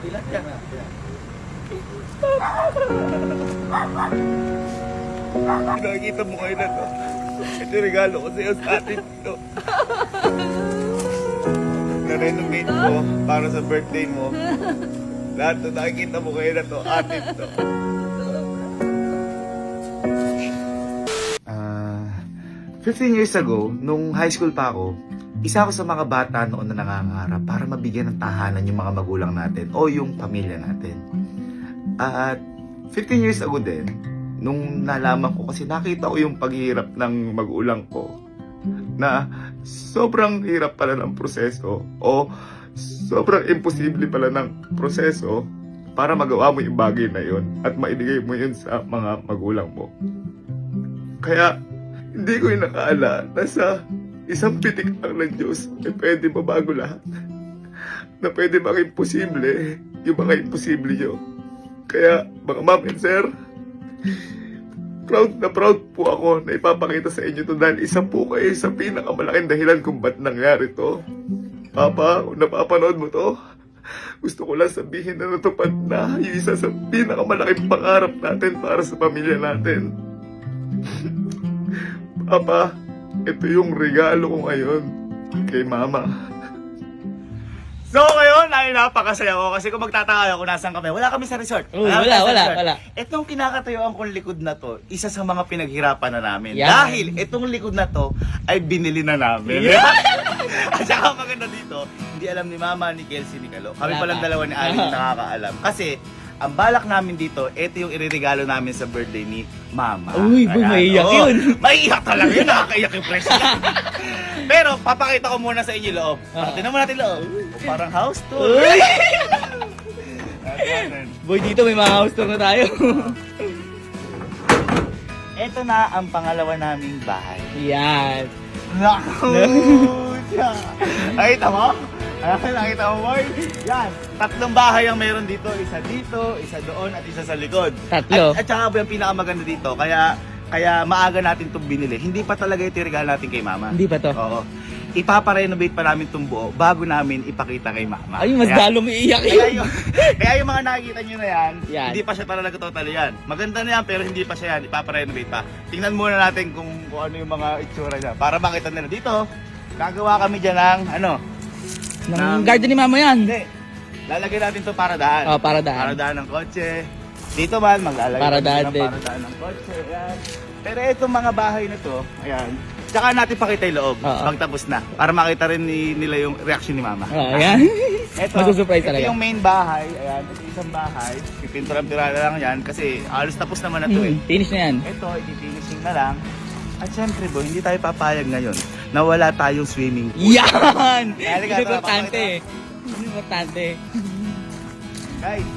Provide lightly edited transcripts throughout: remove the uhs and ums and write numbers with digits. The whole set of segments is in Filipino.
Ilan yan? Nakikita mo kayo na to. Ito yung regalo ko sa'yo sa atin to. Na-renovate ko para sa birthday mo. Lahat to nakikita mo kayo na to. Atin to. 15 years ago, nung high school pa ako, isa ako sa mga bata noon na nangangarap para mabigyan ng tahanan yung mga magulang natin o yung pamilya natin. At 15 years ago din, nung nalaman ko kasi nakita ko yung paghihirap ng magulang ko na sobrang hirap pala ng proseso o sobrang imposible pala ng proseso para magawa mo yung bagay na yun at maibigay mo yun sa mga magulang mo. Kaya hindi ko yung nakaala na sa isang pitik lang ng Diyos ay pwede mabago lahat. Na pwede maging posible yung mga imposible nyo. Kaya mga ma'am and sir, proud na proud po ako na ipapakita sa inyo to dahil isa po kayo sa pinakamalaking dahilan kung ba't nangyari to. Papa, kung napapanood mo to, gusto ko lang sabihin na natupad na yung isa sa pinakamalaking pangarap natin para sa pamilya natin. Papa, ito yung regalo ko ngayon kay Mama. So ngayon ay napakasaya ko kasi kung magtataka ako nasan kami, wala kami sa resort. Wala. Itong kinakatayuan kong likod na to, isa sa mga pinaghirapan na namin. Yeah. Dahil itong likod na to ay binili na namin. Yeah. At saka maganda dito, hindi alam ni Mama, ni Kelsey, ni Kalo. Kami Wala palang pa. dalawa ni Ali yung nakakaalam. Kasi ang balak namin dito, ito yung iririgalo namin sa birthday ni Mama. Uy, boy, maiiyak yun. Maiiyak talaga yun, nakakaiyak yung president. Pero papakita ko muna sa inyo loob. Tingnan mo natin loob. Parang house tour. Uy! Boy, dito may mga house tour na tayo. Ito na ang pangalawa naming bahay. Yan. Ay, tama? Nakita mo, boy? Yan. Tatlong bahay ang meron dito. Isa dito, isa doon, at isa sa likod. Tatlo. At saka yung pinakamaganda dito, kaya maaga natin itong binili. Hindi pa talaga ito regalo natin kay Mama. Hindi pa to. Oo. Ipaparenovate pa namin itong buo bago namin ipakita kay Mama. Ay, mas lalo may iyak yun. Kaya yung mga nakikita nyo na yan, Yan. hindi pa siya talaga totally yan. Maganda na yan pero hindi pa siya yan. Ipaparenovate pa. Tingnan muna natin kung ano yung mga itsura niya. Para makita nila dito. Gagawa kami dyan ng Ng garden ni Mama yan. Hindi. Lalagyan natin to para daan. Oh, para daan. Para daan ng kotse. Dito man, maglalagay Para kami daan ng din. para daan ng kotse. Ayan. Pero itong mga bahay na to, ayan. Tsaka natin pakita yung loob. Oo. Pagtapos na. Para makita rin nila yung reaction ni Mama. Oh, ayan. Masusurprise ito talaga. yung main bahay. Ayan, ito yung isang bahay. Pipintura-pintura lang yan kasi halos tapos naman na to eh. Finish na yan. Ito, i-finishing na lang. At syempre boy, hindi tayo papayag ngayon na wala tayong swimming pool. Yan! Halika, Ito importante. Ito importante. Guys,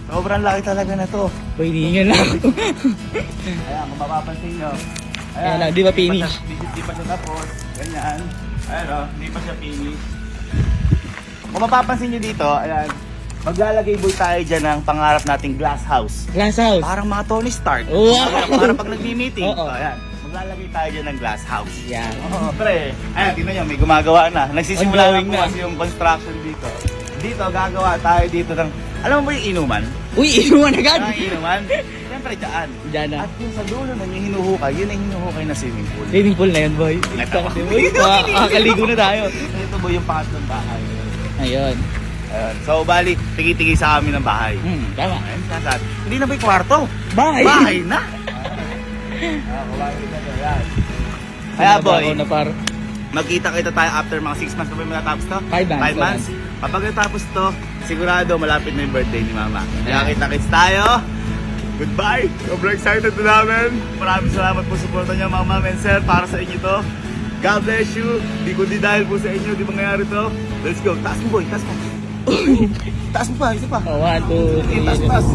sobrang laki talaga na to. Boy, hihingan lang. Ayan, kung mapapansin nyo. Ayan lang, di ba finish? Di pa siya tapos. Ganyan. Ayan o, di pa siya finish. Kung mapapansin nyo dito, ayan, maglalagay boy tayo dyan ng pangarap nating glass house. Glass house. Parang mga Tony Stark. Wow! Para pag nagmi-meeting. Oo. Ayan, maglalagay tayo dyan ng glass house. Yan. Oo, pre. Ayan, tingnan nyo, may gumagawa na. Nagsisimula na Ongoing po na. kasi yung construction dito. Dito, gagawa tayo dito ng, alam mo ba yung inuman? Uy, inuman agad. Ang inuman? Siyempre, dyan. Diyan na. At yung sa dulo na yung hinuhukay, yun ang hinuhukay na swimming pool. Swimming pool na yun, boy. Ito. Boy, makakaligo na tayo. Ito ba yung pangatlong bahay? Ayun. Ayun. So, bali, tigi-tigi sa amin ng bahay. Tama. Ayun, sasad. Hindi na ba yung kwarto? Bye! Bahay na! Kumain na to, yan. Kaya boy, Na par. magkita-kita tayo after mga 6 months na ba yung matatapos to? 5 months. 5 months. Kapag natapos to, sigurado malapit na yung birthday ni Mama. Kaya kita-kits tayo. Goodbye! Sobrang excited na namin. Maraming salamat po sa suporta niyo mga ma'am and sir para sa inyo to. God bless you. Di kundi dahil po sa inyo, di mangyayari to. Let's go. Taas mo boy, taas mo. Taas mo pa, isa pa. 1, 2, 3. Taas, taas.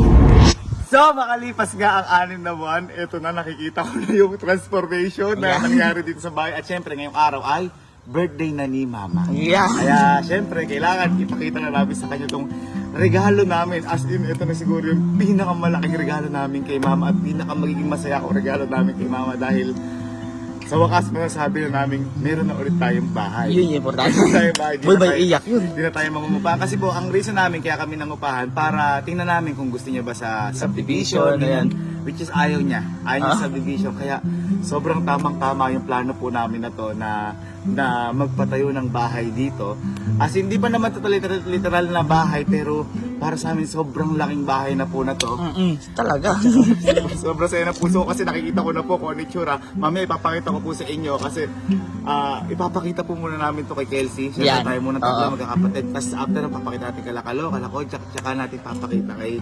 So, makalipas nga ang 6 na buwan, ito na nakikita ko na yung transformation na nangyari dito sa bahay. At syempre, ngayong araw ay birthday na ni Mama. Yeah. Kaya syempre, kailangan ipakita na namin sa kanya itong regalo namin. As in, ito na siguro yung pinakamalaking regalo namin kay Mama at pinakamagiging masaya kong regalo namin kay Mama dahil Sa wakas, masasabi na namin, meron na ulit tayong bahay. Yun yung importante. Meron tayong bahay. Di Boy, na bay, tayo- iyak yun. Hindi na tayo mangungupahan. Kasi po, ang reason namin kaya kami nangupahan, para tingnan namin kung gusto niya ba sa subdivision. Ayan. Which is ayaw niya. Ayaw niya sa subdivision. Kaya sobrang tamang-tama yung plano po namin na to na magpatayo ng bahay dito. As in, hindi pa naman ito literal na bahay, pero para sa amin sobrang laking bahay na po na to. Talaga. Sobrang saya na puso kasi nakikita ko na po kung ano yung tsura. Mamaya ipapakita ko po sa inyo kasi ipapakita po muna namin to kay Kelsey. Siyempre Yan. tayo muna tatlo Oo. magkakapatid. Tapos after na papakita natin kay Kalako, tsaka natin papakita kay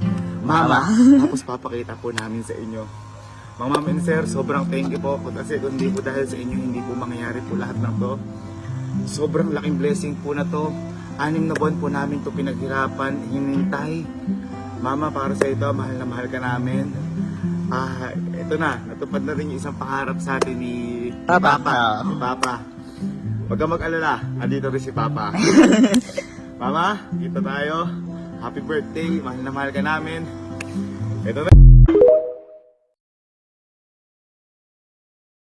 Mama. Tapos papakita po namin sa inyo. Mga ma'am and sir, sobrang thank you po kasi kung hindi po dahil sa inyo, hindi po mangyayari po lahat ng to. Sobrang laking blessing po na to. 6 na buwan po namin to pinaghirapan, hinintay. Mama, para sa ito, mahal na mahal ka namin. Ito na, natupad na rin yung isang pangarap sa atin ni Papa. Ni Papa. Huwag kang mag-alala, andito rin si Papa. Mama, dito tayo. Happy birthday, mahal na mahal ka namin. Ito na.